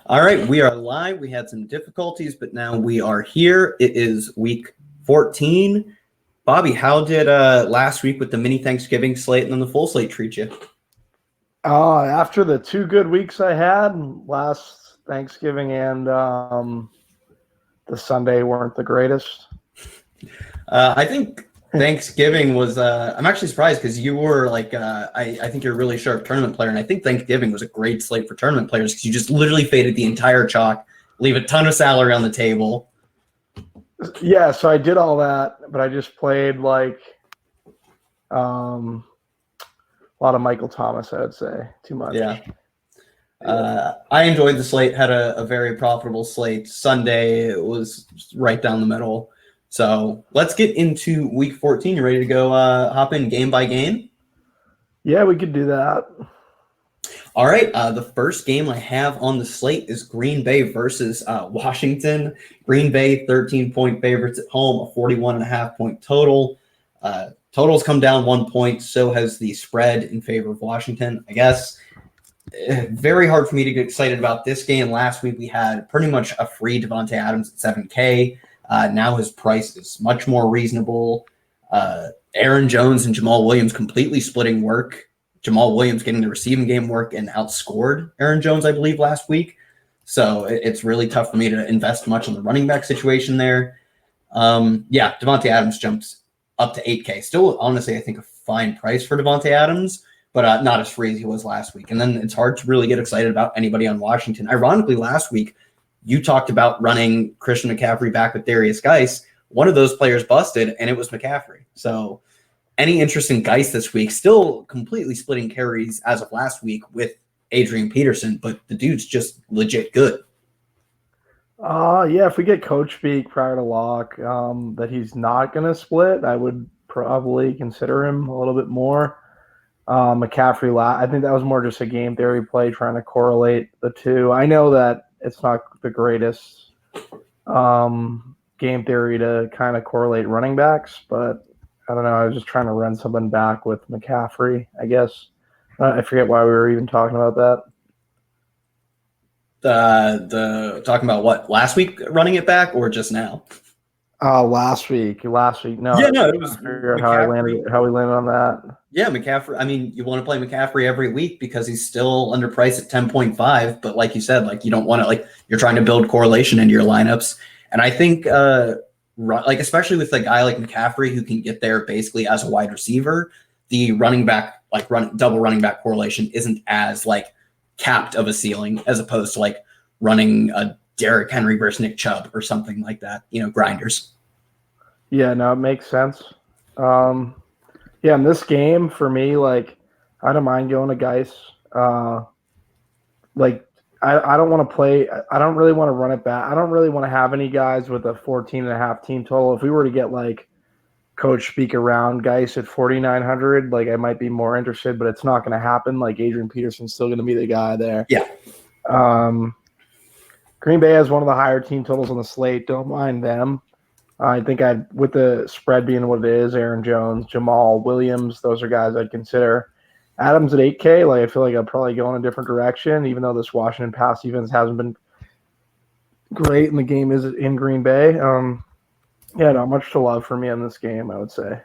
All right, we are live. We had some difficulties, but now we are here. It is week 14. Bobby, how did last week with the mini Thanksgiving slate and then the full slate treat you? After the 2 good weeks I had last Thanksgiving and the Sunday weren't the greatest. I think Thanksgiving was. I'm actually surprised because you were like. I think you're a really sharp tournament player, and I think Thanksgiving was a great slate for tournament players because you just literally faded the entire chalk, leave a ton of salary on the table. Yeah, so I did all that, but I just played like a lot of Michael Thomas, I would say. Too much. Yeah. I enjoyed the slate, had a very profitable slate. Sunday, it was right down the middle. So let's get into week 14. You ready to go hop in game by game? Yeah, we could do that. All right. The first game I have on the slate is Green Bay versus Washington. Green Bay, 13-point favorites at home, a 41.5-point total. Total's come down 1 point. So has the spread in favor of Washington. I guess very hard for me to get excited about this game. Last week we had pretty much a free Davante Adams at $7K. Now his price is much more reasonable. Aaron Jones and Jamal Williams completely splitting work. Jamal Williams getting the receiving game work and outscored Aaron Jones, I believe, last week. So it's really tough for me to invest much in the running back situation there. Davante Adams jumped up to 8K. Still, honestly, I think a fine price for Davante Adams, but not as free as he was last week. And then it's hard to really get excited about anybody on Washington. Ironically, last week, you talked about running Christian McCaffrey back with Darius Geis. One of those players busted, and it was McCaffrey. So any interest in Geis this week, still completely splitting carries as of last week with Adrian Peterson, but the dude's just legit good. If we get coach speak prior to lock that he's not going to split, I would probably consider him a little bit more. McCaffrey, I think that was more just a game theory play trying to correlate the two. I know that it's not the greatest game theory to kind of correlate running backs, but I don't know. I was just trying to run something back with McCaffrey, I guess. I forget why we were even talking about that. The talking about what, last week running it back or just now? Last week. No. Yeah, no, it was how we landed on that. Yeah, McCaffrey. I mean, you want to play McCaffrey every week because he's still underpriced at 10.5. But like you said, like you don't want to, like, you're trying to build correlation into your lineups. And I think like especially with a guy like McCaffrey who can get there basically as a wide receiver, the running back, like double running back correlation isn't as like capped of a ceiling as opposed to like running a Derrick Henry versus Nick Chubb or something like that, grinders. Yeah, no, it makes sense. In this game for me, like I don't mind going to Geis. I don't want to play. I don't really want to run it back. I don't really want to have any guys with a 14.5 team total. If we were to get like coach speak around Geis at 4,900, like I might be more interested, but it's not going to happen. Like Adrian Peterson's still going to be the guy there. Yeah. Green Bay has one of the higher team totals on the slate. Don't mind them. I think with the spread being what it is, Aaron Jones, Jamal Williams, those are guys I'd consider. Adams at 8K, like I feel like I'd probably go in a different direction, even though this Washington pass defense hasn't been great and the game is in Green Bay. Not much to love for me on this game, I would say.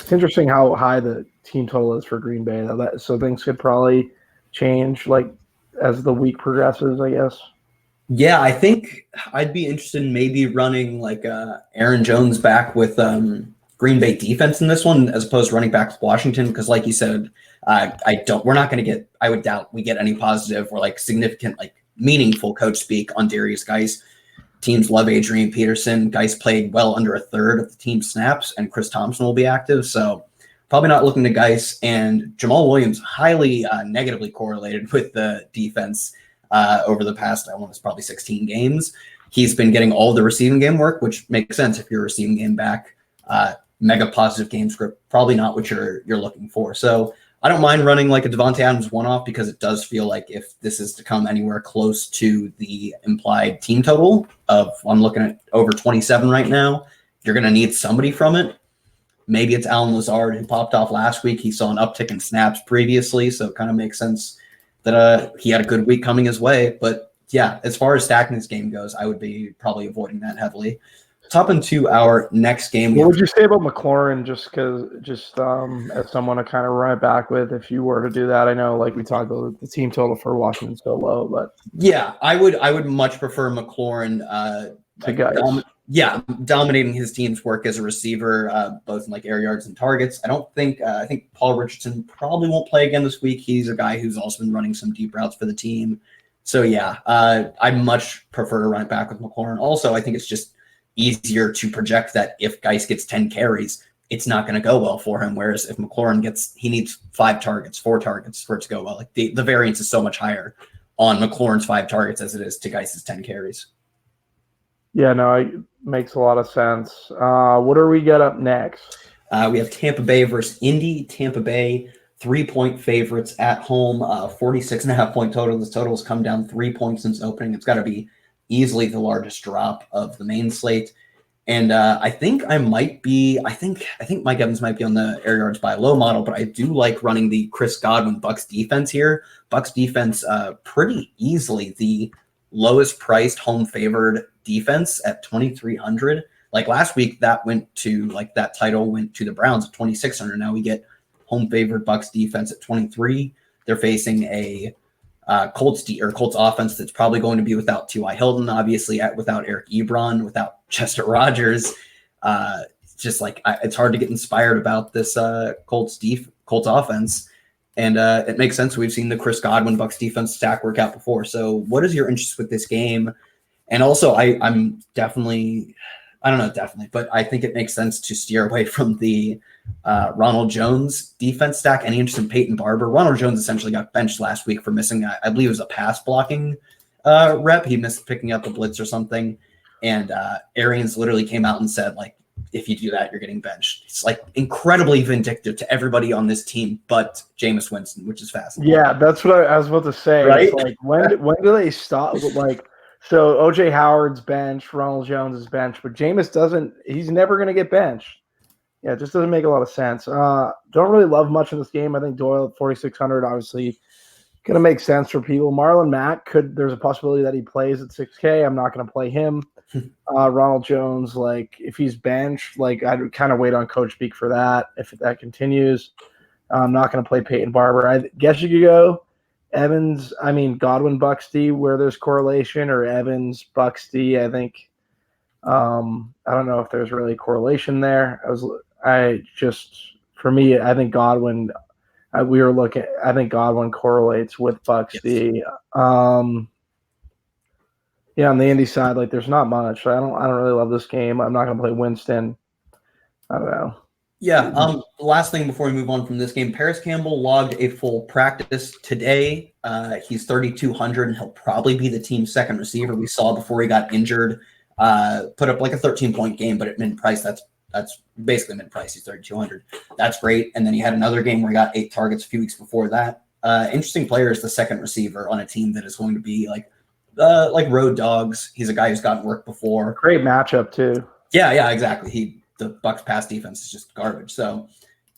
It's interesting how high the team total is for Green Bay, though. So things could probably change like as the week progresses, I guess. Yeah, I think I'd be interested in maybe running like Aaron Jones back with Green Bay defense in this one, as opposed to running back with Washington, because like you said, we're not going to get. I would doubt we get any positive or like significant, like meaningful coach speak on Darius Geis. Teams love Adrian Peterson. Geis played well under a third of the team snaps, and Chris Thompson will be active, so probably not looking to Geis. And Jamal Williams highly negatively correlated with the defense. Over the past, probably 16 games. He's been getting all the receiving game work, which makes sense if you're a receiving game back. Mega positive game script, probably not what you're looking for. So I don't mind running like a Davante Adams one-off because it does feel like if this is to come anywhere close to the implied team total of, I'm looking at over 27 right now, you're going to need somebody from it. Maybe it's Allen Lazard who popped off last week. He saw an uptick in snaps previously, so it kind of makes sense that he had a good week coming his way. But yeah, as far as stacking this game goes, I would be probably avoiding that heavily. Top into our next game. What would you say about McLaurin? Just as someone to kind of run it back with, if you were to do that, I know like we talked about the team total for Washington so low, but yeah, I would much prefer McLaurin. to guys, Dominating his team's work as a receiver, both in like air yards and targets. I think Paul Richardson probably won't play again this week. He's a guy who's also been running some deep routes for the team. So yeah, I much prefer to run it back with McLaurin. Also, I think it's just easier to project that if Geis gets 10 carries, it's not going to go well for him. Whereas if McLaurin he needs 4 targets for it to go well. Like the variance is so much higher on McLaurin's 5 targets as it is to Geis's 10 carries. Yeah, no, it makes a lot of sense. What do we get up next? We have Tampa Bay versus Indy. Tampa Bay, 3-point favorites at home, 46.5-point total. This total has come down 3 points since opening. It's got to be easily the largest drop of the main slate. And I think Mike Evans might be on the air yards by low model, but I do like running the Chris Godwin Bucks defense here. Bucks defense pretty easily the lowest priced home favored defense at 2,300. Like last week, that title went to the Browns at 2,600. Now we get home favored Bucks defense at 23. They're facing a Colts offense that's probably going to be without T.Y. Hilton, obviously without Eric Ebron, without Chester Rogers. It's just it's hard to get inspired about this Colts offense. And it makes sense. We've seen the Chris Godwin Bucks defense stack work out before. So what is your interest with this game? And also I'm definitely, but I think it makes sense to steer away from the Ronald Jones defense stack. Any interest in Peyton Barber? Ronald Jones essentially got benched last week for missing, I believe it was a pass blocking rep. He missed picking up a blitz or something. And Arians literally came out and said, like, if you do that, you're getting benched. It's like incredibly vindictive to everybody on this team, but Jameis Winston, which is fascinating. Yeah, that's what I was about to say. Right? Like, when do they stop? Like, so OJ Howard's bench, Ronald Jones is bench, but Jameis doesn't. He's never going to get benched. Yeah, it just doesn't make a lot of sense. Don't really love much in this game. I think Doyle at 4,600 obviously going to make sense for people. Marlon Mack there's a possibility that he plays at 6K. I'm not going to play him. Ronald Jones, like if he's benched, like I'd kind of wait on Coach Speak for that. If that continues, I'm not going to play Peyton Barber. I guess you could go Godwin Bucks D where there's correlation, or Evans Bucks D. I think I don't know if there's really correlation there. I think Godwin. I think Godwin correlates with Bucks D. Yeah, on the Indy side, like there's not much. I don't really love this game. I'm not going to play Winston. I don't know. Yeah. The last thing before we move on from this game, Paris Campbell logged a full practice today. He's 3,200, and he'll probably be the team's second receiver. We saw before he got injured, put up like a 13-point game, but at mid price, that's basically mid price. He's 3,200. That's great. And then he had another game where he got 8 targets a few weeks before that. Interesting player is the second receiver on a team that is going to be like road dogs. He's a guy who's gotten work before. Great matchup too. Yeah, exactly. The Bucks pass defense is just garbage. So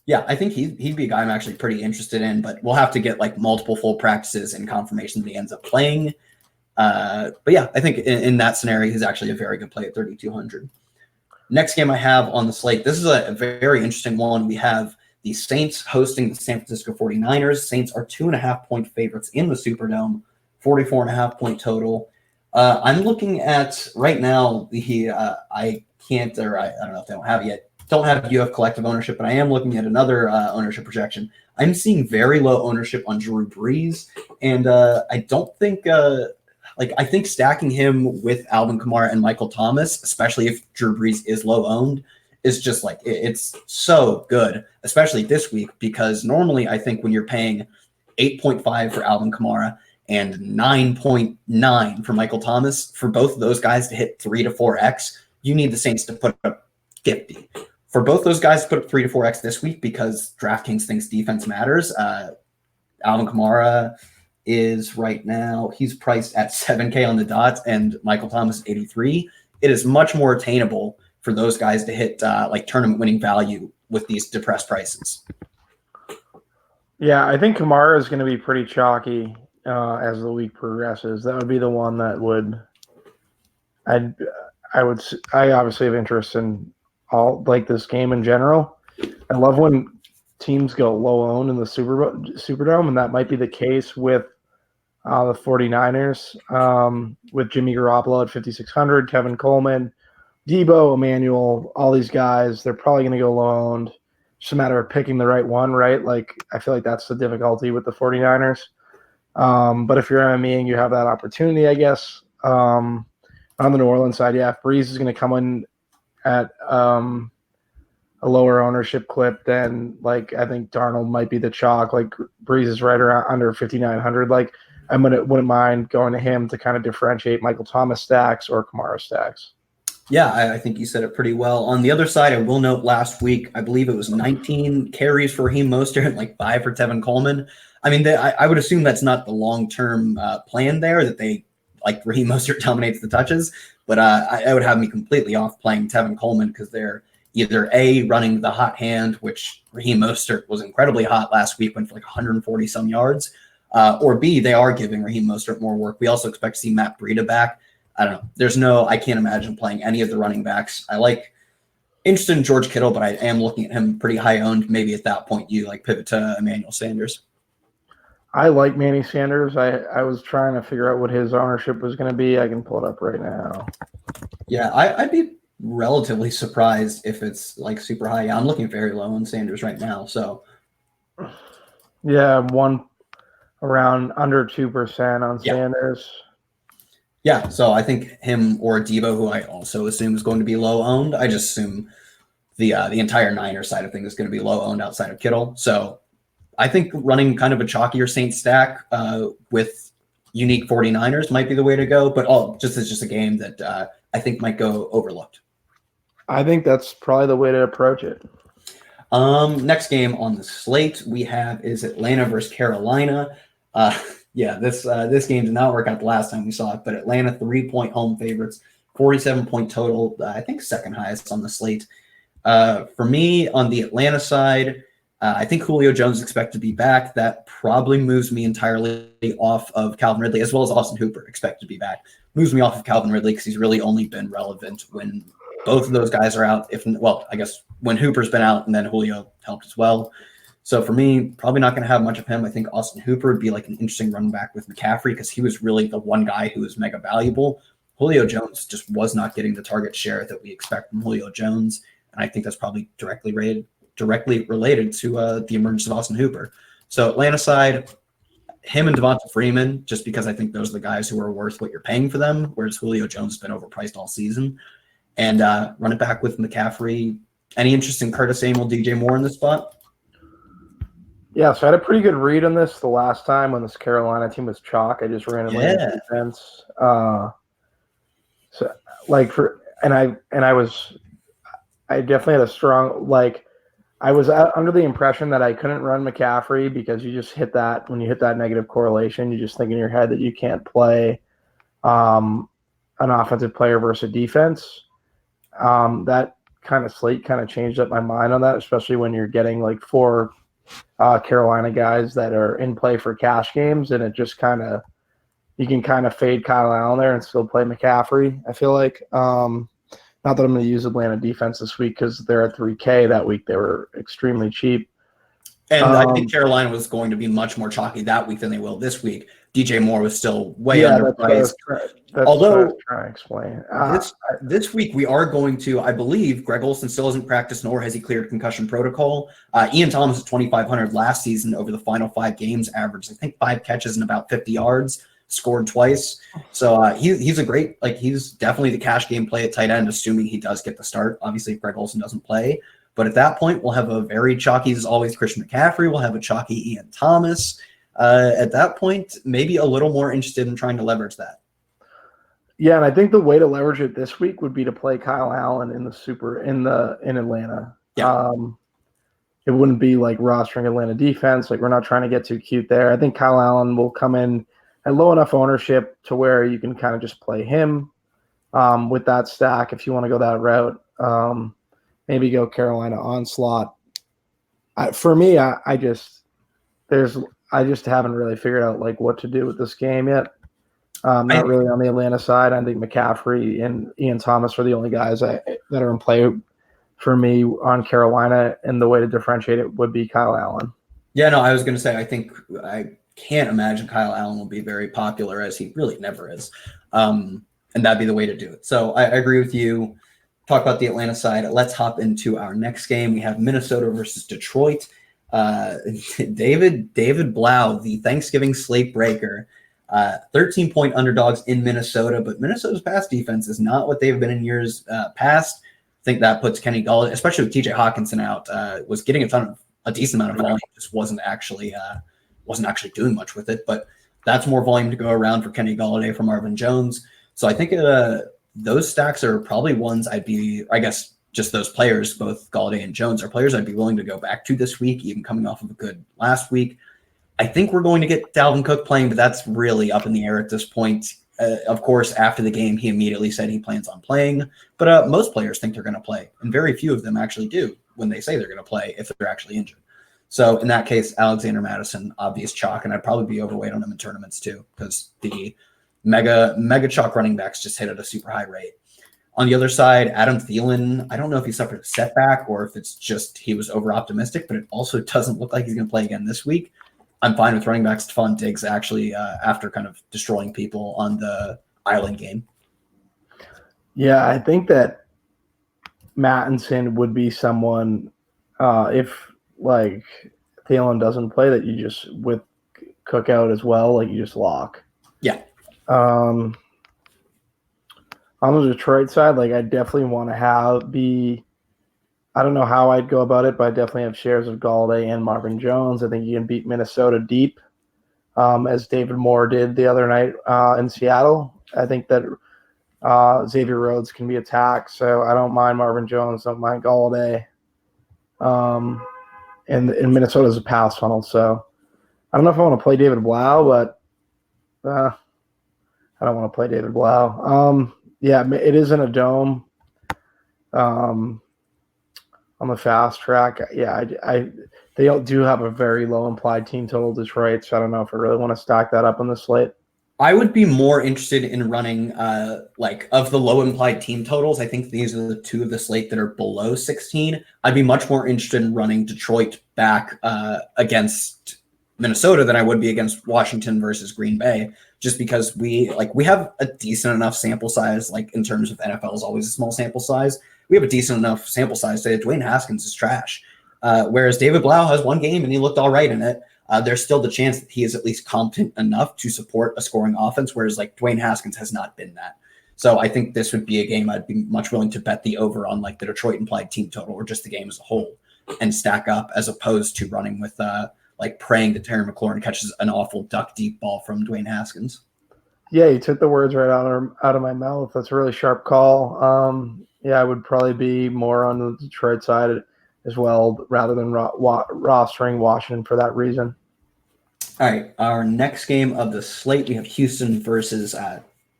yeah, I think he'd be a guy I'm actually pretty interested in, but we'll have to get like multiple full practices and confirmation that he ends up playing. But yeah, I think in that scenario, he's actually a very good play at 3,200. Next game I have on the slate. This is a very interesting one. We have the Saints hosting the San Francisco 49ers. Saints are 2.5-point favorites in the Superdome. 44.5-point total. I'm looking at right now I don't know if they don't have it yet. Don't have UF collective ownership, but I am looking at another ownership projection. I'm seeing very low ownership on Drew Brees, and I don't think I think stacking him with Alvin Kamara and Michael Thomas, especially if Drew Brees is low owned, is just like it's so good, especially this week, because normally I think when you're paying 8.5 for Alvin Kamara and 9.9 for Michael Thomas, for both of those guys to hit 3 to 4x, you need the Saints to put up 50. For both those guys to put up 3 to 4x this week, because DraftKings thinks defense matters, Alvin Kamara is right now, he's priced at 7K on the dot, and Michael Thomas 83. It is much more attainable for those guys to hit tournament winning value with these depressed prices. Yeah, I think Kamara is going to be pretty chalky. as the week progresses. That would be the one that would I'd I obviously have interest in all like this game in general. I love when teams go low owned in the Superdome, and that might be the case with the 49ers with Jimmy Garoppolo at 5,600, Kevin Coleman, Debo, Emmanuel, all these guys. They're probably going to go low owned. Just a matter of picking the right one, right? Like I feel like that's the difficulty with the 49ers. But if you're MMEing, you have that opportunity, I guess. On the New Orleans side, yeah, if Breeze is going to come in at a lower ownership clip, then like I think Darnold might be the chalk. Like Breeze is right around under 5,900. Like I wouldn't mind going to him to kind of differentiate Michael Thomas stacks or Kamara stacks. Yeah, I think you said it pretty well. On the other side, I will note last week, I believe it was 19 carries for Raheem Mostert and like 5 for Tevin Coleman. I mean, I would assume that's not the long-term plan there, that they like Raheem Mostert dominates the touches, but I would have me completely off playing Tevin Coleman because they're either A, running the hot hand, which Raheem Mostert was incredibly hot last week, went for like 140 some yards, or B, they are giving Raheem Mostert more work. We also expect to see Matt Breida back. I don't know. I can't imagine playing any of the running backs. Interested in George Kittle, but I am looking at him pretty high owned. Maybe at that point you like pivot to Emmanuel Sanders. I like Manny Sanders. I was trying to figure out what his ownership was going to be. I can pull it up right now. Yeah, I'd be relatively surprised if it's like super high. Yeah, I'm looking very low on Sanders right now. So yeah, one around under 2% on yeah. Sanders. Yeah, so I think him or Debo, who I also assume is going to be low owned. I just assume the entire Niners side of things is going to be low owned outside of Kittle. So I think running kind of a chalkier Saints stack with unique 49ers might be the way to go. But it's just a game that I think might go overlooked. I think that's probably the way to approach it. Next game on the slate we have is Atlanta versus Carolina. Yeah, this game did not work out the last time we saw it, but Atlanta 3-point home favorites, 47-point total. I think second highest on the slate. For me, on the Atlanta side, I think Julio Jones is expected to be back. That probably moves me entirely off of Calvin Ridley, as well as Austin Hooper expected to be back. Moves me off of Calvin Ridley because he's really only been relevant when both of those guys are out. I guess when Hooper's been out and then Julio helped as well. So for me, probably not going to have much of him. I think Austin Hooper would be like an interesting run back with McCaffrey because he was really the one guy who was mega valuable. Julio Jones just was not getting the target share that we expect from Julio Jones. And I think that's probably directly related to the emergence of Austin Hooper. So Atlanta side, him and Devonta Freeman, just because I think those are the guys who are worth what you're paying for them, whereas Julio Jones has been overpriced all season. And run it back with McCaffrey. Any interest in Curtis Samuel, DJ Moore in this spot? Yeah, so I had a pretty good read on this the last time when this Carolina team was chalk. I just randomly defense. I definitely had a strong I was under the impression that I couldn't run McCaffrey because you just hit that when you hit that negative correlation, you just think in your head that you can't play an offensive player versus a defense. That kind of slate kind of changed up my mind on that, especially when you're getting like 4 Carolina guys that are in play for cash games, and it just you can kind of fade Kyle Allen there and still play McCaffrey. I feel like not that I'm going to use Atlanta defense this week because they're at 3K that week. They were extremely cheap. And I think Carolina was going to be much more chalky that week than they will this week. DJ Moore was still way underpriced. That's what I was trying to explain. This week we are going to, I believe, Greg Olsen still hasn't practiced, nor has he cleared concussion protocol. Ian Thomas at 2,500 last season over the final 5 games averaged, I think, 5 catches and about 50 yards, scored twice. So he's a great, he's definitely the cash game play at tight end, assuming he does get the start. Obviously, if Greg Olsen doesn't play. But at that point, we'll have a very chalky, as always, Christian McCaffrey. We'll have a chalky Ian Thomas. At that point, maybe a little more interested in trying to leverage that. Yeah, and I think the way to leverage it this week would be to play Kyle Allen in Atlanta. Yeah. It wouldn't be like rostering Atlanta defense. Like, we're not trying to get too cute there. I think Kyle Allen will come in at low enough ownership to where you can kind of just play him with that stack if you want to go that route. Maybe go Carolina onslaught. For me, I just haven't really figured out like what to do with this game yet. I Not really on the Atlanta side. I think McCaffrey and Ian Thomas are the only guys that are in play for me on Carolina, and the way to differentiate it would be Kyle Allen. Yeah, no, I was going to say, I can't imagine Kyle Allen will be very popular, as he really never is. And that'd be the way to do it. So I agree with you. Talk about the Atlanta side. Let's hop into our next game. We have Minnesota versus Detroit. David Blau, the Thanksgiving slate breaker, 13-point underdogs in Minnesota, but Minnesota's pass defense is not what they've been in years past. I think that puts Kenny Galladay, especially with TJ Hawkinson out, was getting a decent amount of volume, just wasn't actually doing much with it. But that's more volume to go around for Kenny Galladay, for Marvin Jones. So I think those stacks are probably ones just those players, both Galladay and Jones, are players I'd be willing to go back to this week, even coming off of a good last week. I think we're going to get Dalvin Cook playing, but that's really up in the air at this point. Of course, after the game, he immediately said he plans on playing, but most players think they're going to play, and very few of them actually do when they say they're going to play if they're actually injured. So in that case, Alexander Mattison, obvious chalk, and I'd probably be overweight on him in tournaments too, because the mega chalk running backs just hit at a super high rate. On the other side, Adam Thielen, I don't know if he suffered a setback or if it's just he was over optimistic, but it also doesn't look like he's going to play again this week. I'm fine with running backs Stephon Diggs actually after kind of destroying people on the Island game. Yeah, I think that Mattinson would be someone if like Thielen doesn't play that you just with Cook out as well, like you just lock. Yeah. On the Detroit side, like I definitely want to I don't know how I'd go about it, but I definitely have shares of Galladay and Marvin Jones. I think you can beat Minnesota deep, as David Moore did the other night in Seattle. I think that Xavier Rhodes can be attacked, so I don't mind Marvin Jones, don't mind Galladay. And Minnesota is a pass funnel, so I don't know if I want to play David Blau, but I don't want to play David Blau. Yeah, it is in a dome. On the fast track, yeah, they do have a very low implied team total, Detroit, so I don't know if I really want to stack that up on the slate. I would be more interested in running, of the low implied team totals. I think these are the two of the slate that are below 16. I'd be much more interested in running Detroit back against Minnesota than I would be against Washington versus Green Bay, just because we have a decent enough sample size, like in terms of NFL is always a small sample size. We have a decent enough sample size to say Dwayne Haskins is trash. Whereas David Blau has one game and he looked all right in it. There's still the chance that he is at least competent enough to support a scoring offense, whereas like Dwayne Haskins has not been that. So I think this would be a game I'd be much willing to bet the over on, like the Detroit implied team total or just the game as a whole, and stack up, as opposed to running with praying that Terry McLaurin catches an awful duck deep ball from Dwayne Haskins. Yeah, you took the words right out of my mouth. That's a really sharp call. Yeah, I would probably be more on the Detroit side as well, rather than rostering Washington for that reason. All right, our next game of the slate, we have Houston versus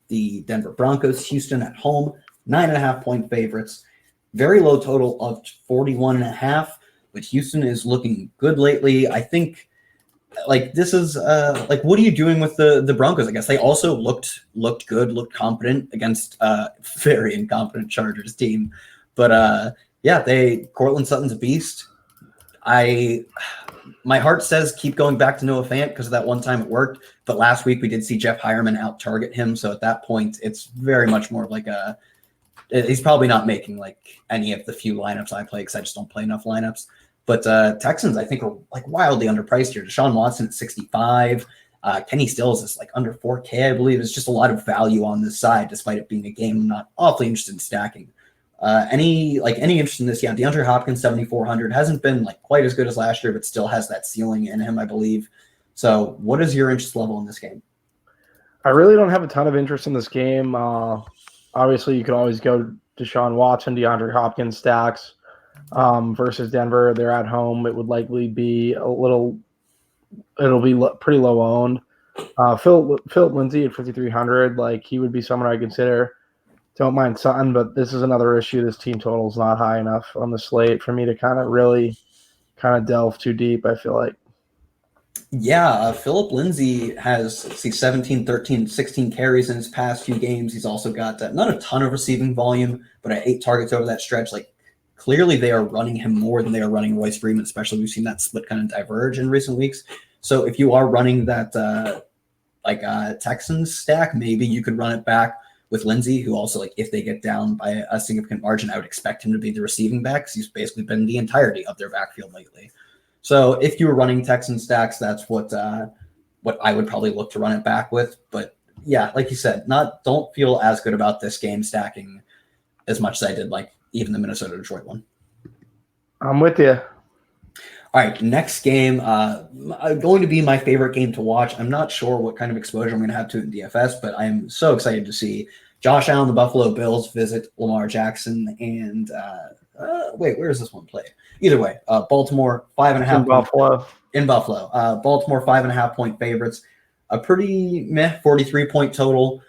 the Denver Broncos. Houston at home, 9.5-point favorites. Very low total of 41.5, but Houston is looking good lately. I think this is what are you doing with the Broncos? I guess they also looked good, looked competent against a very incompetent Chargers team. But Cortland Sutton's a beast. My heart says keep going back to Noah Fant because of that one time it worked. But last week we did see Jeff Hireman out target him. So at that point, it's very much more of he's probably not making any of the few lineups I play because I just don't play enough lineups. But Texans, I think, are wildly underpriced here. Deshaun Watson at 65. Kenny Stills is under 4K, I believe. There's just a lot of value on this side, despite it being a game I'm not awfully interested in stacking. Any interest in this? Yeah, DeAndre Hopkins, 7,400. Hasn't been quite as good as last year, but still has that ceiling in him, I believe. So what is your interest level in this game? I really don't have a ton of interest in this game. Obviously, you could always go Deshaun Watson, DeAndre Hopkins stacks. Versus Denver, they're at home. It would likely be it'll be pretty low owned. Philip Lindsay at 5,300, he would be someone I consider. Don't mind Sutton, but this is another issue. This team total is not high enough on the slate for me to really delve too deep, I feel like. Yeah, Philip Lindsay has, let's see, 17, 13, 16 carries in his past few games. He's also got not a ton of receiving volume, but 8 targets over that stretch. Like, clearly they are running him more than they are running Royce Freeman, especially we've seen that split kind of diverge in recent weeks. So if you are running that Texans stack, maybe you could run it back with Lindsay, who also, like, if they get down by a significant margin, I would expect him to be the receiving back because he's basically been the entirety of their backfield lately. So if you were running Texan stacks, that's what I would probably look to run it back with. But yeah, like you said, don't feel as good about this game stacking as much as I did like even the Minnesota Detroit one. I'm with you. All right, next game, going to be my favorite game to watch. I'm not sure what kind of exposure I'm going to have to it in DFS, but I am so excited to see Josh Allen, the Buffalo Bills, visit Lamar Jackson. And wait, where is this one played? Either way, Baltimore 5.5 in Buffalo. In Buffalo, Baltimore 5.5 point favorites. A pretty meh 43-point total.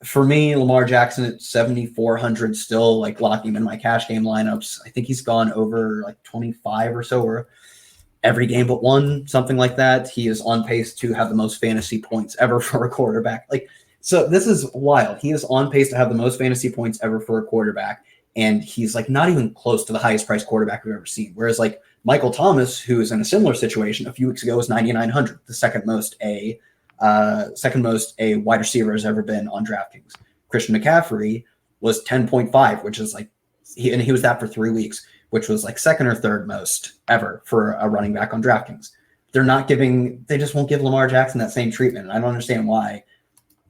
For me, Lamar Jackson at 7,400, still like locking him in my cash game lineups. I think he's gone over like 25 or so, or every game but one, something like that. He is on pace to have the most fantasy points ever for a quarterback. Like, so this is wild. He is on pace to have the most fantasy points ever for a quarterback, and he's like not even close to the highest priced quarterback we've ever seen. Whereas like Michael Thomas, who is in a similar situation a few weeks ago, was 9,900, the second most a wide receiver has ever been on DraftKings. Christian McCaffrey was 10.5, which is like he was that for 3 weeks, which was like second or third most ever for a running back on DraftKings. They just won't give Lamar Jackson that same treatment. And I don't understand why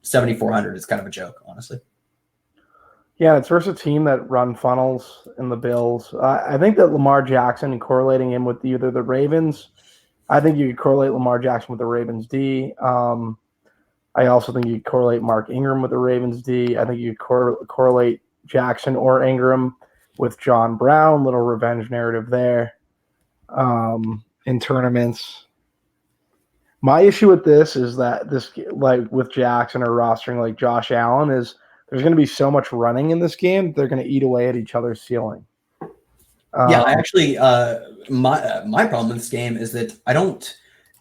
7,400 is kind of a joke, honestly. Yeah, it's versus a team that run funnels in the Bills. I think that Lamar Jackson and correlating him with either the Ravens, I think you could correlate Lamar Jackson with the Ravens D. I also think you could correlate Mark Ingram with the Ravens D. I think you could correlate Jackson or Ingram with John Brown, little revenge narrative there in tournaments. My issue with this is that this, like with Jackson or rostering like Josh Allen, is there's going to be so much running in this game, they're going to eat away at each other's ceiling. Yeah, I actually, my problem with this game is that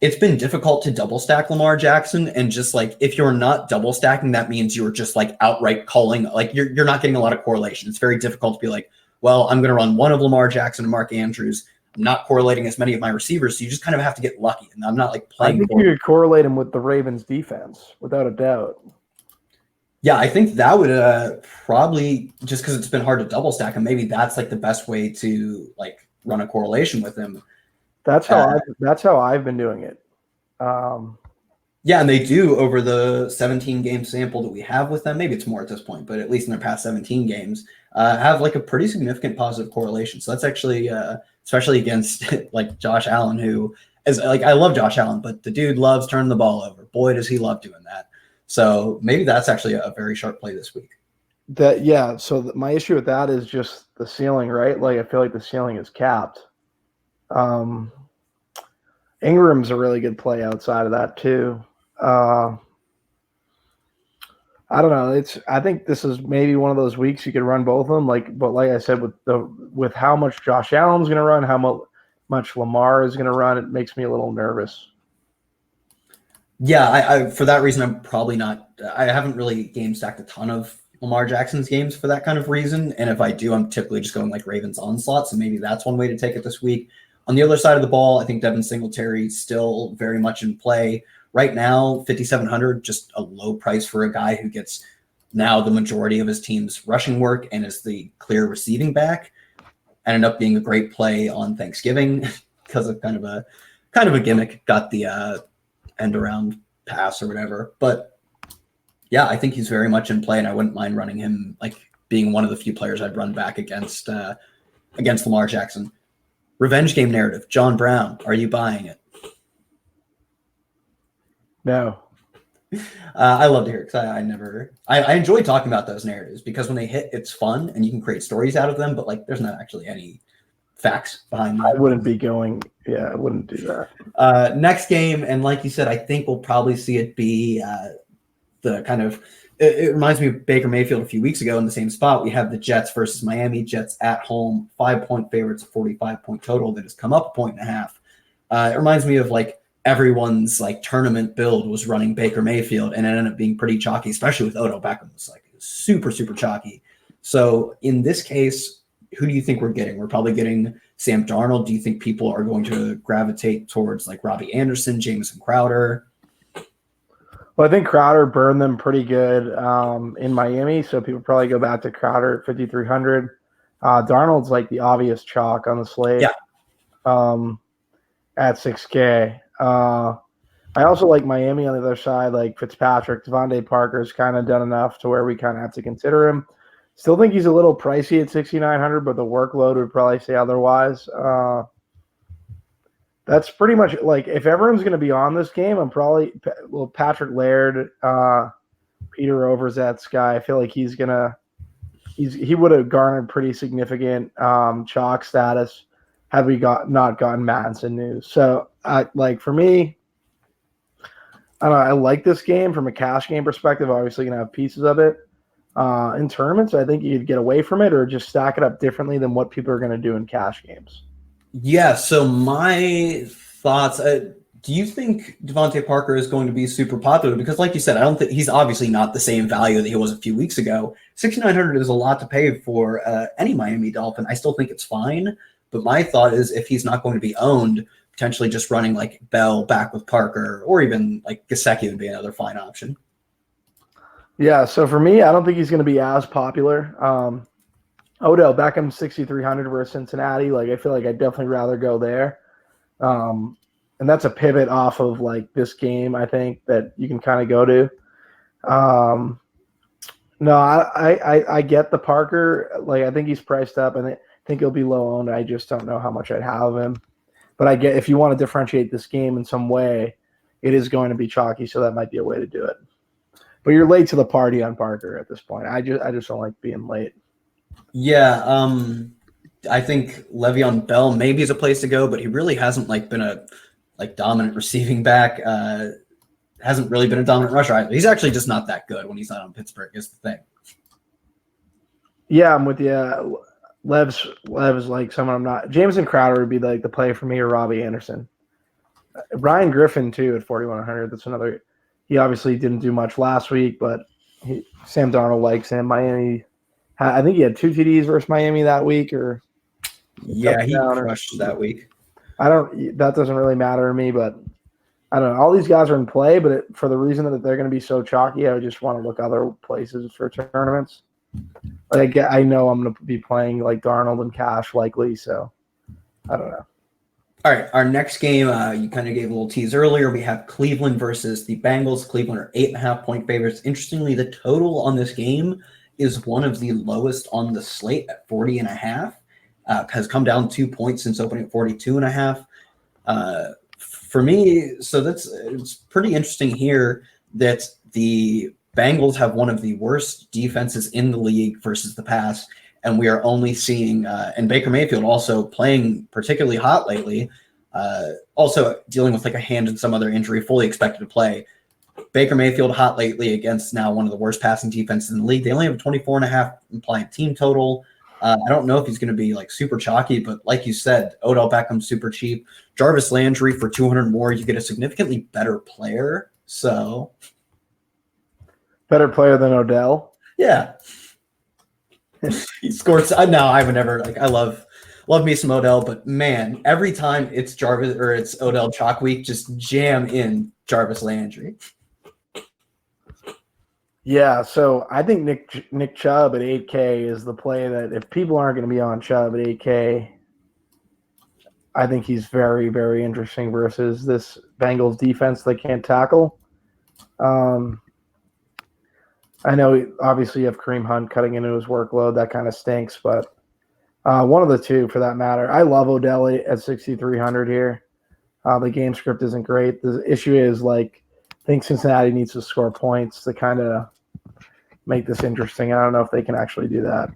it's been difficult to double stack Lamar Jackson, and just like if you're not double stacking, that means you're just like outright calling, like you're not getting a lot of correlation. It's very difficult to be like, well, I'm going to run one of Lamar Jackson and Mark Andrews. I'm not correlating as many of my receivers, so you just kind of have to get lucky. And I'm not like playing. I think you could correlate him with the Ravens defense, without a doubt. Yeah, I think that would probably, just because it's been hard to double stack him, maybe that's like the best way to like run a correlation with him. That's how I've been doing it. Yeah, and they do over the 17 game sample that we have with them. Maybe it's more at this point, but at least in their past 17 games, have like a pretty significant positive correlation. So that's actually, especially against like Josh Allen, who is like, I love Josh Allen, but the dude loves turning the ball over. Boy, does he love doing that. So maybe that's actually a very sharp play this week. So my issue with that is just the ceiling, right? Like I feel like the ceiling is capped. Ingram's a really good play outside of that too. I don't know. I think this is maybe one of those weeks you could run both of them. But like I said, with how much Josh Allen's going to run, how much Lamar is going to run, it makes me a little nervous. Yeah, I for that reason, I'm probably not. I haven't really game stacked a ton of Lamar Jackson's games for that kind of reason. And if I do, I'm typically just going like Ravens onslaught. So maybe that's one way to take it this week. On the other side of the ball, I think Devin Singletary still very much in play. Right now, 5,700, just a low price for a guy who gets now the majority of his team's rushing work and is the clear receiving back. Ended up being a great play on Thanksgiving because of kind of a gimmick. Got the end around pass or whatever. But yeah, I think he's very much in play, and I wouldn't mind running him, like being one of the few players I'd run back against Lamar Jackson. Revenge game narrative. John Brown, are you buying it? No. I love to hear it because I enjoy talking about those narratives because when they hit, it's fun and you can create stories out of them, but like there's not actually any facts behind that. I wouldn't do that. Next game, and like you said, I think we'll probably see it be the kind of, it reminds me of Baker Mayfield a few weeks ago in the same spot. We have the Jets versus Miami. Jets at home, 5-point favorites, 45-point total that has come up 1.5 points. It reminds me of like everyone's like tournament build was running Baker Mayfield, and it ended up being pretty chalky, especially with Odell Beckham. It's like super, super chalky. So in this case, who do you think we're getting? We're probably getting Sam Darnold. Do you think people are going to gravitate towards like Robbie Anderson, Jameson Crowder? Well, I think Crowder burned them pretty good in Miami, so people probably go back to Crowder at 5,300. Darnold's like the obvious chalk on the slate. Yeah. At 6K. I also like Miami on the other side, like Fitzpatrick. Devontae Parker's kind of done enough to where we kind of have to consider him. Still think he's a little pricey at 6,900, but the workload would probably say otherwise. That's pretty much like if everyone's going to be on this game, I'm probably Patrick Laird, Peter Overzet's guy. I feel like he would have garnered pretty significant chalk status had we not gotten Madison news. So for me, I don't know, I like this game from a cash game perspective. Obviously, going to have pieces of it. In tournaments, I think you could get away from it or just stack it up differently than what people are going to do in cash games. Yeah, so my thoughts, do you think Devontae Parker is going to be super popular? Because like you said, I don't think he's obviously not the same value that he was a few weeks ago. 6,900 is a lot to pay for any Miami Dolphin. I still think it's fine, but my thought is if he's not going to be owned, potentially just running like Bell back with Parker or even like Gesicki would be another fine option. Yeah, so for me, I don't think he's going to be as popular. Odell Beckham 6,300 versus Cincinnati. Like I feel like I'd definitely rather go there. And that's a pivot off of like this game, I think, that you can kind of go to. No, I get the Parker. Like I think he's priced up and I think he'll be low owned. I just don't know how much I'd have him. But I get if you want to differentiate this game in some way, it is going to be chalky, so that might be a way to do it. But you're late to the party on Parker at this point. I just don't like being late. Yeah, I think Le'Veon Bell maybe is a place to go, but he really hasn't like been a like dominant receiving back. Hasn't really been a dominant rusher either. He's actually just not that good when he's not on Pittsburgh is the thing. Yeah, I'm with you. Lev's like someone I'm not. Jameson Crowder would be like the play for me, or Robbie Anderson. Ryan Griffin too at 4,100. That's another. He obviously didn't do much last week, but Sam Darnold likes him. Miami. I think he had 2 TDs versus Miami that week, or yeah, he crushed that week. That doesn't really matter to me, but I don't know. All these guys are in play, but for the reason that they're going to be so chalky, I just want to look other places for tournaments. Like I know I'm going to be playing like Darnold and Cash likely, so I don't know. All right, our next game, you kind of gave a little tease earlier. We have Cleveland versus the Bengals. Cleveland are 8.5-point favorites. Interestingly, the total on this game is one of the lowest on the slate at 40.5. Has come down 2 points since opening at 42.5. For me, so it's pretty interesting here that the Bengals have one of the worst defenses in the league versus the pass, and we are only seeing and Baker Mayfield also playing particularly hot lately, also dealing with like a hand and some other injury, fully expected to play. Baker Mayfield hot lately against now one of the worst passing defenses in the league. They only have a 24.5 implied team total. I don't know if he's going to be like super chalky, but like you said, Odell Beckham super cheap. Jarvis Landry for 200 more, you get a significantly better player. So better player than Odell. Yeah, he scored. No, I would never like. I love me some Odell, but man, every time it's Jarvis or it's Odell chalk week, just jam in Jarvis Landry. Yeah, so I think Nick Chubb at 8K is the play that if people aren't going to be on Chubb at 8K, I think he's very, very interesting versus this Bengals defense they can't tackle. I know obviously you have Kareem Hunt cutting into his workload. That kind of stinks, but one of the two for that matter. I love Odell at 6,300 here. The game script isn't great. The issue is like I think Cincinnati needs to score points to kind of make this interesting. I don't know if they can actually do that.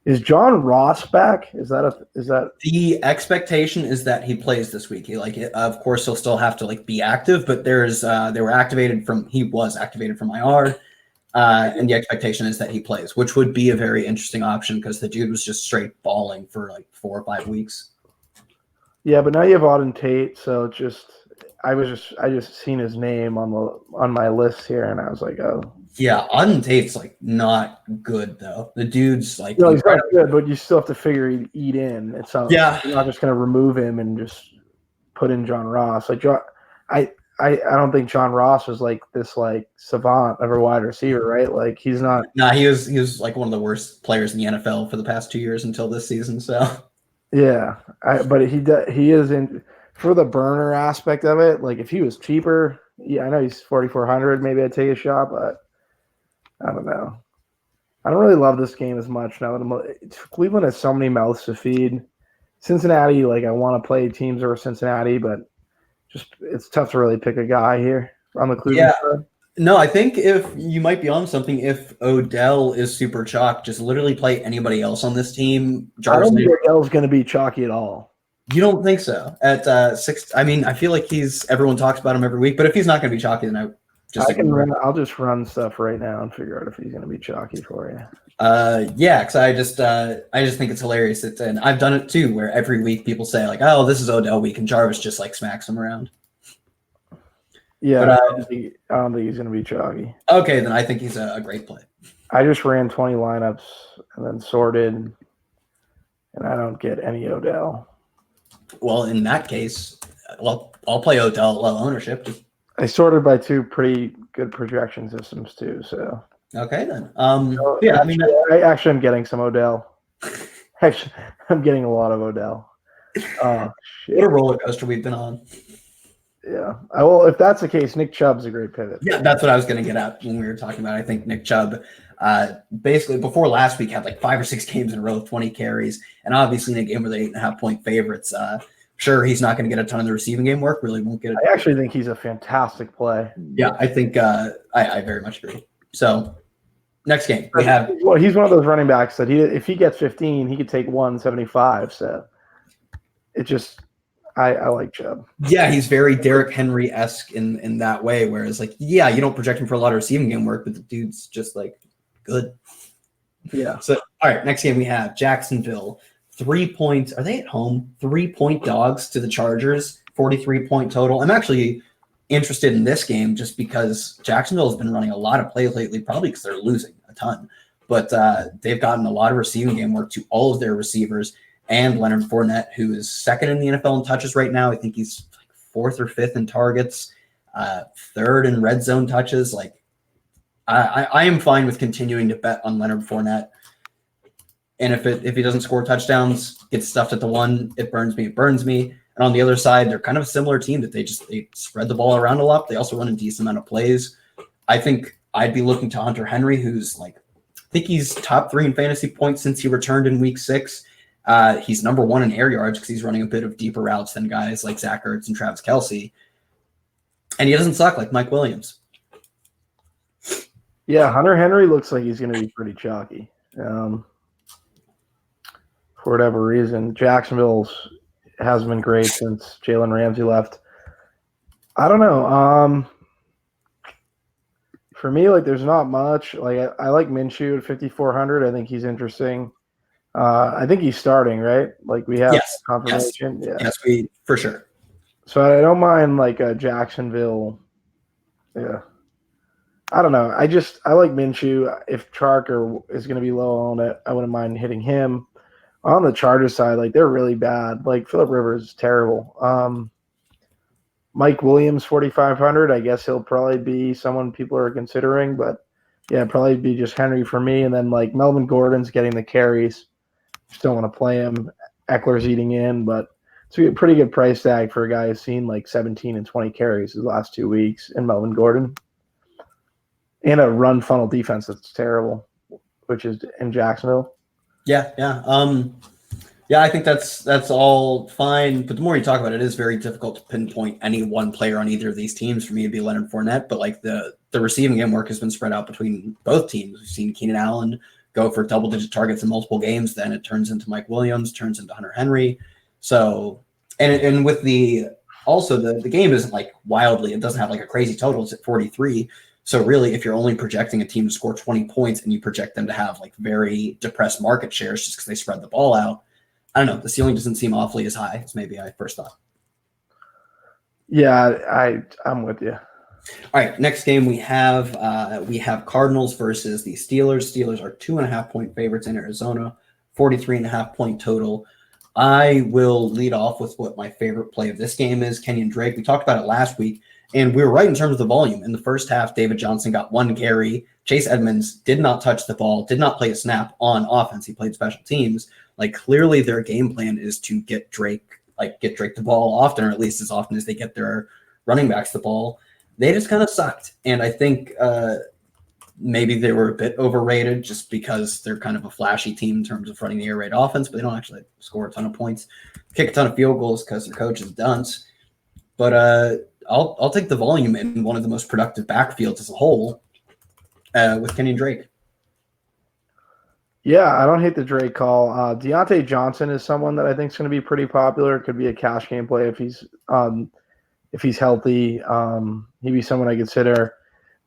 Is John Ross back? Is that the expectation is that he plays this week? Of course he'll still have to like be active, but he was activated from IR, and the expectation is that he plays, which would be a very interesting option because the dude was just straight balling for like 4 or 5 weeks. Yeah, but now you have Auden Tate, so it just I just seen his name on my list here, and I was like, oh, Yeah, Auden Tate's like not good though. The dude's like no, he's not incredible. good, but you still have to figure he'd eat in. It's not Yeah, you're not just going to remove him and just put in John Ross. Like John, I don't think John Ross was like this like savant of a wide receiver, right? Like he's not. nah, he was like one of the worst players in the NFL for the past 2 years until this season. So Yeah, but he is in for the burner aspect of it. Like if he was cheaper, yeah, I know he's 4,400. Maybe I'd take a shot, but I don't know. I don't really love this game as much now that Cleveland has so many mouths to feed. Cincinnati, like I want to play teams over Cincinnati, but just it's tough to really pick a guy here on the Cleveland yeah, side. no, I think if you might be on something, if Odell is super chalk, just literally play anybody else on this team. I Jarvis don't think Landry. Odell's going to be chalky at all. You don't think so? At six, I mean, I feel like everyone talks about him every week, but if he's not going to be chalky, then I just ignore it. I'll just run stuff right now and figure out if he's going to be chalky for you. Yeah, because I just think it's hilarious that, and I've done it too, where every week people say like, "Oh, this is Odell week," and Jarvis just like smacks him around. Yeah, But I don't think he's going to be chalky. okay, then I think he's a great play. I just ran 20 lineups and then sorted, and I don't get any Odell. Well, in that case, well, I'll play Odell at low ownership. I sorted by two pretty good projection systems too. So Okay then. yeah, I mean, actually I'm getting some Odell. Actually, I'm getting a lot of Odell. Oh shit! What a roller coaster we've been on. Yeah. Well, if that's the case, Nick Chubb's a great pivot. Yeah, that's what I was going to get at when we were talking about. I think Nick Chubb, basically before last week, had like 5 or 6 games in a row with 20 carries, and obviously in a game where they're 8.5-point favorites. Sure, he's not going to get a ton of the receiving game work. Really won't get it. I actually think he's a fantastic play. Yeah, I think I very much agree. So next game we have. Well, he's one of those running backs that if he gets 15, he could take 175. So it just. I like Chubb. Yeah, he's very Derrick Henry-esque in that way, whereas like, yeah, you don't project him for a lot of receiving game work, but the dude's just like good. Yeah. So all right, next game we have Jacksonville. 3 points. Are they at home? 3-point dogs to the Chargers, 43-point total. I'm actually interested in this game just because Jacksonville has been running a lot of plays lately, probably because they're losing a ton. But they've gotten a lot of receiving game work to all of their receivers. And Leonard Fournette, who is second in the NFL in touches right now. I think he's like 4th or 5th in targets, 3rd in red zone touches. Like, I am fine with continuing to bet on Leonard Fournette. And if he doesn't score touchdowns, gets stuffed at the one, it burns me. And on the other side, they're kind of a similar team that they spread the ball around a lot. They also run a decent amount of plays. I think I'd be looking to Hunter Henry, who's like, I think he's top 3 in fantasy points since he returned in week 6. He's number 1 in air yards because he's running a bit of deeper routes than guys like Zach Ertz and Travis Kelce. And he doesn't suck like Mike Williams. Yeah, Hunter Henry looks like he's going to be pretty chalky. For whatever reason, Jacksonville's hasn't been great since Jalen Ramsey left. I don't know. For me, like, there's not much. Like, I like Minshew at 5,400. I think he's interesting. I think he's starting, right? Like we have confirmation. Yes, we for sure. So I don't mind like a Jacksonville. Yeah, I don't know. I like Minshew. If Charker is going to be low on it, I wouldn't mind hitting him. On the Chargers side, like they're really bad. Like Phillip Rivers is terrible. Mike Williams 4,500. I guess he'll probably be someone people are considering, but yeah, probably be just Henry for me. And then like Melvin Gordon's getting the carries. Still want to play him. Eckler's eating in, but it's a pretty good price tag for a guy who's seen like 17 and 20 carries his last 2 weeks in Melvin Gordon. And a run funnel defense that's terrible, which is in Jacksonville. Yeah. Yeah, I think that's all fine. But the more you talk about it, it is very difficult to pinpoint any one player on either of these teams. For me, it'd be Leonard Fournette, but like the receiving game work has been spread out between both teams. We've seen Keenan Allen go for double-digit targets in multiple games, then it turns into Mike Williams, turns into Hunter Henry. So, and with the game isn't like wildly, it doesn't have like a crazy total. It's at 43. So really, if you're only projecting a team to score 20 points and you project them to have like very depressed market shares just because they spread the ball out, I don't know. The ceiling doesn't seem awfully as high as maybe I first thought. Yeah, I'm with you. All right, next game we have Cardinals versus the Steelers. Steelers are 2.5-point favorites in Arizona, 43.5-point total. I will lead off with what my favorite play of this game is, Kenyon Drake. We talked about it last week, and we were right in terms of the volume. In the first half, David Johnson got 1 carry. Chase Edmonds did not touch the ball, did not play a snap on offense. He played special teams. Like, clearly their game plan is to get Drake the ball often, or at least as often as they get their running backs the ball. They just kind of sucked. And I think maybe they were a bit overrated just because they're kind of a flashy team in terms of running the air raid offense, but they don't actually score a ton of points, kick a ton of field goals because their coach is dunce. But I'll take the volume in one of the most productive backfields as a whole with Kenyon Drake. Yeah, I don't hate the Drake call. Deontay Johnson is someone that I think is going to be pretty popular. It could be a cash game play if he's healthy. He'd be someone I consider.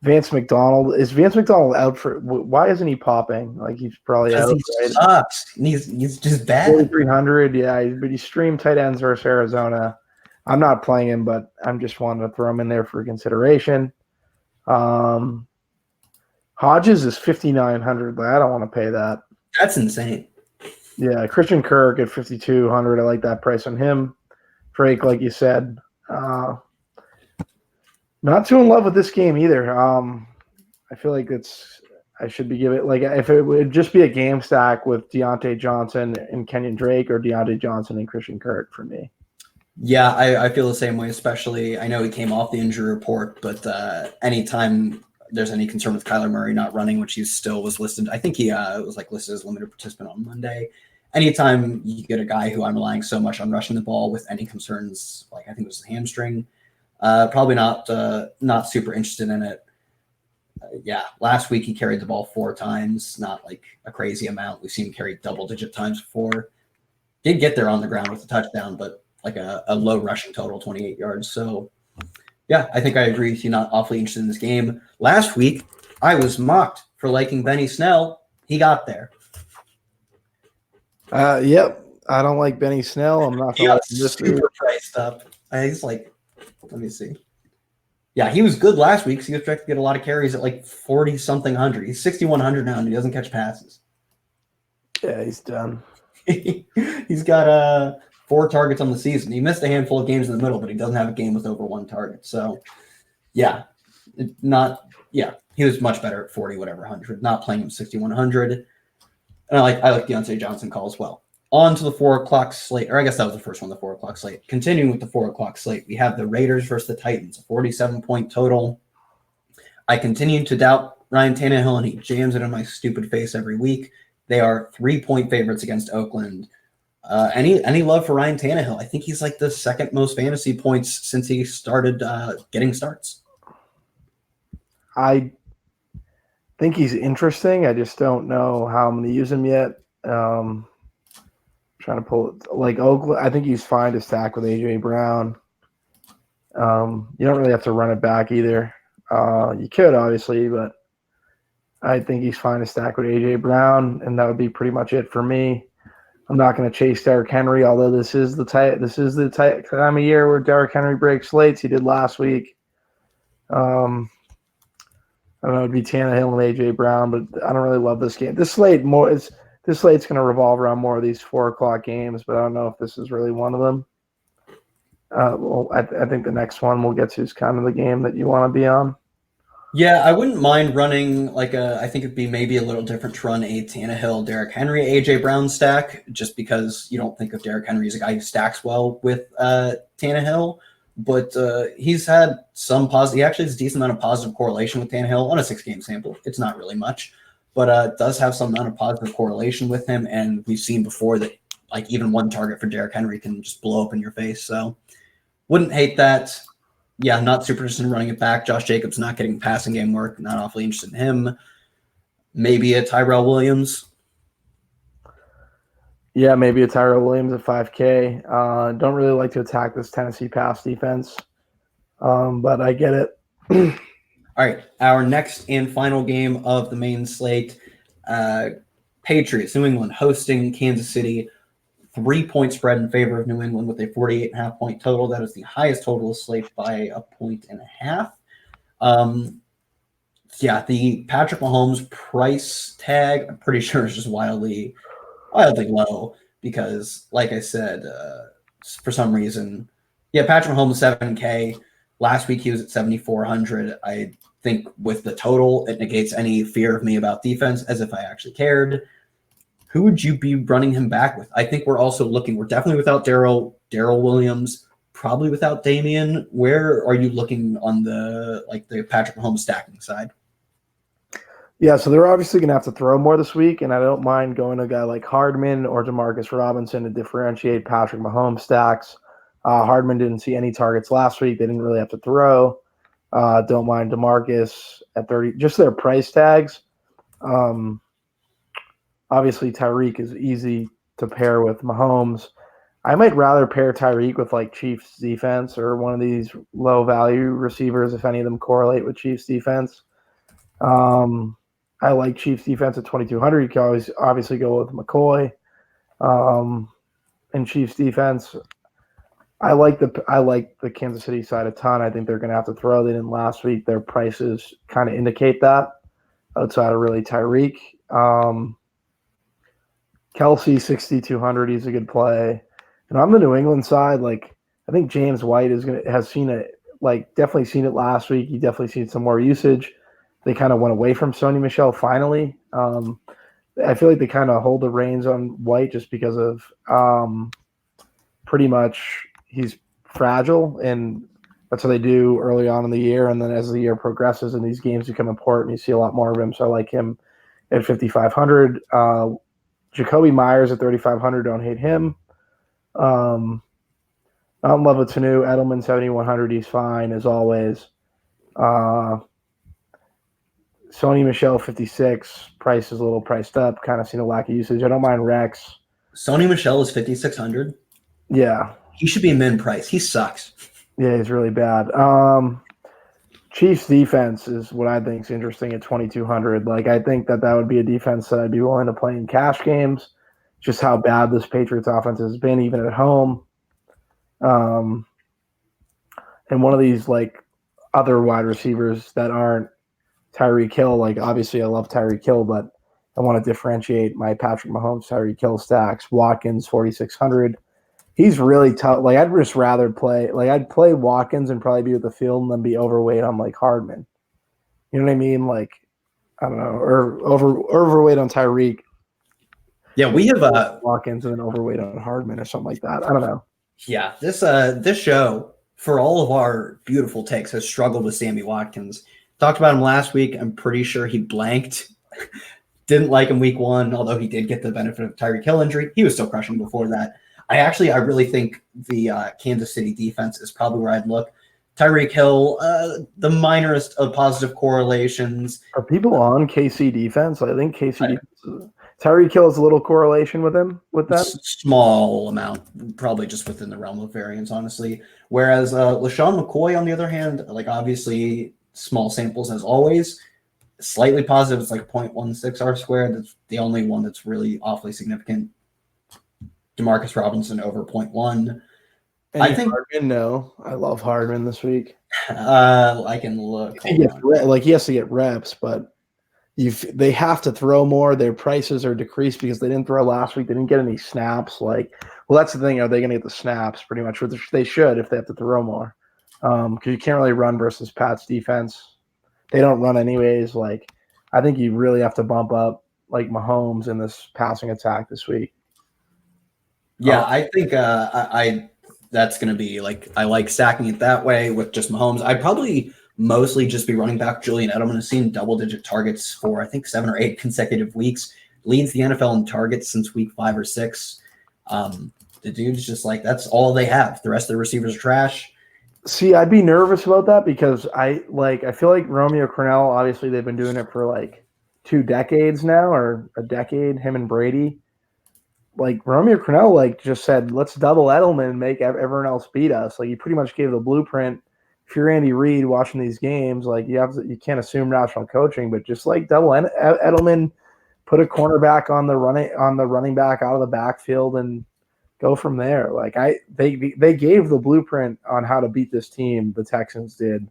Vance McDonald. Is Vance McDonald out for? Why isn't he popping? Like, he's probably out. He right? sucks. He's just bad. 4,300. Yeah, but he streamed tight ends versus Arizona. I'm not playing him, but I'm just wanting to throw him in there for consideration. Hodges is 5,900. I don't want to pay that. That's insane. Yeah, Christian Kirk at 5,200. I like that price on him. Drake, like you said, not too in love with this game either. I feel like I should be giving like if it would just be a game stack with Deontay Johnson and Kenyon Drake, or Deontay Johnson and Christian Kirk for me. Yeah, I feel the same way. Especially, I know he came off the injury report, but anytime there's any concern with Kyler Murray not running, which he still was listed. I think he was listed as limited participant on Monday. Anytime you get a guy who I'm relying so much on rushing the ball with any concerns, like I think it was a hamstring, probably not super interested in it. Yeah, last week he carried the ball 4 times, not like a crazy amount. We've seen him carry double-digit times before. Did get there on the ground with a touchdown, but like a low rushing total, 28 yards. So yeah, I think I agree with you, not awfully interested in this game. Last week, I was mocked for liking Benny Snell. He got there. Yep. I don't like Benny Snell. I'm not going to super priced up. He's like, let me see. Yeah, he was good last week, so he was expected to get a lot of carries at like 40-something hundred. He's 6,100 now, and he doesn't catch passes. Yeah, he's done. He's got 4 targets on the season. He missed a handful of games in the middle, but he doesn't have a game with over 1 target. So, he was much better at 40, whatever, 100. Not playing him 6,100. And I like Deontay Johnson call as well. On to the 4 o'clock slate, or I guess that was the first one, the 4 o'clock slate. Continuing with the 4 o'clock slate, we have the Raiders versus the Titans, a 47-point total. I continue to doubt Ryan Tannehill, and he jams it in my stupid face every week. They are 3-point favorites against Oakland. Any love for Ryan Tannehill? I think he's like the second most fantasy points since he started getting starts. I think he's interesting. I just don't know how I'm going to use him yet. Trying to pull it like Oakland. I think he's fine to stack with AJ Brown. You don't really have to run it back either. You could obviously, but I think he's fine to stack with AJ Brown, and that would be pretty much it for me. I'm not going to chase Derrick Henry, although this is the time of year where Derrick Henry breaks slates. He did last week. I don't know, it'd be Tannehill and AJ Brown, but I don't really love this game. This slate's going to revolve around more of these 4 o'clock games, but I don't know if this is really one of them. I think the next one we'll get to is kind of the game that you want to be on. Yeah, I wouldn't mind running I think it'd be maybe a little different to run a Tannehill, Derrick Henry, AJ Brown stack, just because you don't think of Derrick Henry as a guy who stacks well with Tannehill. But he's had some positive. He actually has a decent amount of positive correlation with Tannehill on a 6-game sample. It's not really much, but does have some amount of positive correlation with him. And we've seen before that like even 1 target for Derrick Henry can just blow up in your face. So wouldn't hate that. Yeah, not super interested in running it back. Josh Jacobs not getting passing game work. Not awfully interested in him. Maybe a Tyrell Williams. Yeah, maybe a Tyrell Williams at 5K. Don't really like to attack this Tennessee pass defense, but I get it. All right, our next and final game of the main slate, Patriots, New England hosting Kansas City, 3-point spread in favor of New England with a 48.5-point total. That is the highest total of slate by 1.5 points. Yeah, the Patrick Mahomes price tag, I'm pretty sure is just wildly low because, like I said, for some reason, yeah, Patrick Mahomes 7K. Last week he was at 7,400. I think with the total, it negates any fear of me about defense, as if I actually cared. Who would you be running him back with? I think we're definitely without Darrell Williams, probably without Damian. Where are you looking on the Patrick Mahomes stacking side? Yeah, so they're obviously going to have to throw more this week, and I don't mind going to a guy like Hardman or Demarcus Robinson to differentiate Patrick Mahomes stacks. Hardman didn't see any targets last week. They didn't really have to throw. Don't mind Demarcus at 30. Just their price tags. Obviously, Tyreek is easy to pair with Mahomes. I might rather pair Tyreek with like Chiefs defense or one of these low-value receivers if any of them correlate with Chiefs defense. I like Chiefs defense at 2,200. You can always obviously go with McCoy. And Chiefs defense, I like the Kansas City side a ton. I think they're going to have to throw. They didn't last week. Their prices kind of indicate that outside of really Tyreek. Kelsey 6,200. He's a good play. And on the New England side, like I think James White has seen it. Like definitely seen it last week. He definitely seen some more usage. They kind of went away from Sony Michel finally. I feel like they kind of hold the reins on White just because of pretty much he's fragile, and that's what they do early on in the year. And then as the year progresses and these games become important, you see a lot more of him. So I like him at 5,500. Jacoby Myers at 3,500. Don't hate him. I don't love a Tanu. Edelman 7,100. He's fine as always. Sony Michel 56. Price is a little priced up. Kind of seen a lack of usage. I don't mind Rex. Sony Michel is 5,600. Yeah, he should be min price. He sucks. Yeah, he's really bad. Chiefs defense is what I think is interesting at 2,200. Like I think that would be a defense that I'd be willing to play in cash games. Just how bad this Patriots offense has been, even at home. And one of these like other wide receivers that aren't Tyreek Hill, like obviously I love Tyreek Hill, but I want to differentiate my Patrick Mahomes Tyreek Hill stacks. Watkins 4,600. He's really tough. Like I'd just rather play. Like I'd play Watkins and probably be with the field and then be overweight on like Hardman. You know what I mean? Like I don't know, or overweight on Tyreek. Yeah, we have Watkins and then overweight on Hardman or something like that. I don't know. Yeah, this show for all of our beautiful takes has struggled with Sammy Watkins. Talked about him last week. I'm pretty sure he blanked. Didn't like him week 1, although he did get the benefit of Tyreek Hill injury. He was still crushing before that. I really think the Kansas City defense is probably where I'd look. Tyreek Hill, the minorest of positive correlations. Are people on KC defense? I think KC defense. Tyreek Hill has a little correlation with them. Small amount, probably just within the realm of variance, honestly. Whereas LaShawn McCoy, on the other hand, like obviously small samples as always, slightly positive. It's like 0.16 R squared. That's the only one that's really awfully significant. Demarcus Robinson over 0.1. I think Hardman, no. I love Hardman this week. I can look. He has to get reps, but they have to throw more. Their prices are decreased because they didn't throw last week. They didn't get any snaps. That's the thing. Are they going to get the snaps? Pretty much, which they should if they have to throw more. Because you can't really run versus Pat's defense. They don't run anyways. Like I think you really have to bump up like Mahomes in this passing attack this week. Yeah, I think that's going to be I like stacking it that way with just Mahomes. I'd probably mostly just be running back Julian Edelman, who's seen double-digit targets for I think 7 or 8 consecutive weeks. Leads the NFL in targets since week 5 or 6. The dude's just that's all they have. The rest of the receivers are trash. See, I'd be nervous about that because I feel like Romeo Crennel, obviously they've been doing it for 2 decades now or a decade, him and Brady. Romeo Crennel just said, let's double Edelman and make everyone else beat us. He pretty much gave the blueprint. If you're Andy Reid watching these games, you can't assume rational coaching, but just double Edelman, put a cornerback on the running back out of the backfield and go from there. Like they gave the blueprint on how to beat this team. The Texans did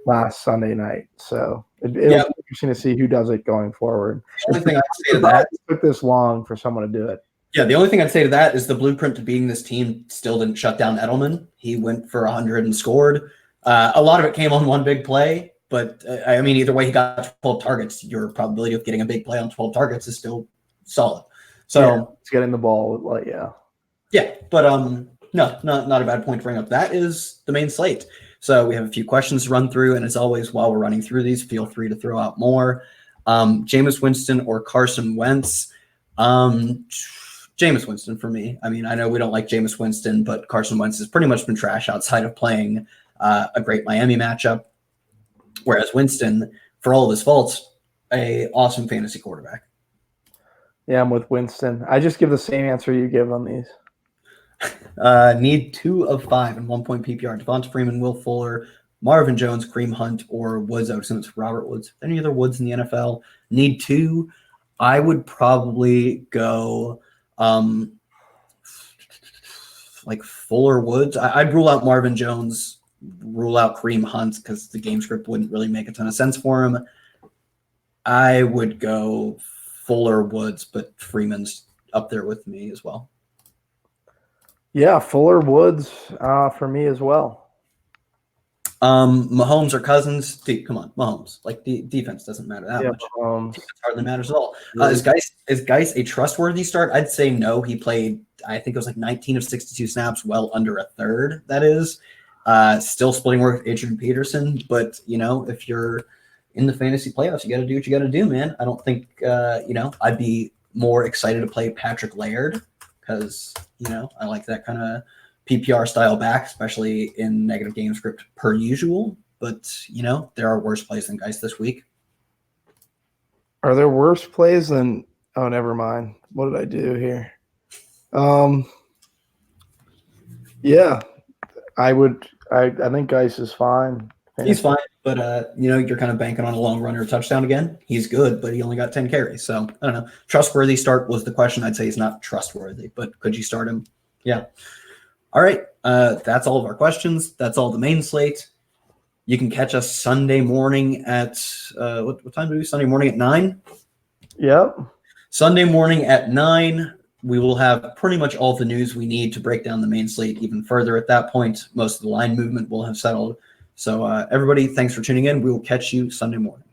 last Sunday night, so it'll be interesting to see who does it going forward. The only thing I'd say to that it took this long for someone to do it. Yeah, the only thing I'd say to that is the blueprint to beating this team still didn't shut down Edelman. He went for 100 and scored. A lot of it came on one big play, but I mean, either way, he got 12 targets. Your probability of getting a big play on 12 targets is still solid. So it's getting the ball, like but no, not a bad point to bring up. That is the main slate. So we have a few questions to run through, and as always, while we're running through these, feel free to throw out more. Jameis Winston or Carson Wentz. Jameis Winston for me. I mean, I know we don't like Jameis Winston, but Carson Wentz has pretty much been trash outside of playing a great Miami matchup. Whereas Winston, for all of his faults, a awesome fantasy quarterback. Yeah, I'm with Winston. I just give the same answer you give on these. Need 2 of 5 in 1 point PPR. Devonta Freeman, Will Fuller, Marvin Jones, Kareem Hunt, or Woods. I would assume it's Robert Woods. Any other Woods in the NFL? Need 2. I would probably go like Fuller Woods. I'd rule out Marvin Jones, rule out Kareem Hunt because the game script wouldn't really make a ton of sense for him. I would go Fuller Woods, but Freeman's up there with me as well. Yeah, Fuller Woods for me as well. Mahomes or Cousins? Come on, Mahomes. Like the defense doesn't matter that much. Defense hardly matters at all. Is Geis a trustworthy start? I'd say no. He played, I think it was like 19 of 62 snaps, well under a third. That is still splitting work with Adrian Peterson. But if you're in the fantasy playoffs, you got to do what you got to do, man. I don't think I'd be more excited to play Patrick Laird because I like that kind of PPR style back, especially in negative game script per usual. But, there are worse plays than Geis this week. Are there worse plays than – oh, never mind. What did I do here? Yeah, I think Geis is fine. He's fine, but, you're kind of banking on a long run or a touchdown again. He's good, but he only got 10 carries. So, I don't know. Trustworthy start was the question. I'd say he's not trustworthy, but could you start him? Yeah. All right, that's all of our questions. That's all the main slate. You can catch us Sunday morning at what time do we do? Sunday morning at 9? Yep. Sunday morning at 9. We will have pretty much all the news we need to break down the main slate even further at that point. Most of the line movement will have settled. So everybody, thanks for tuning in. We will catch you Sunday morning.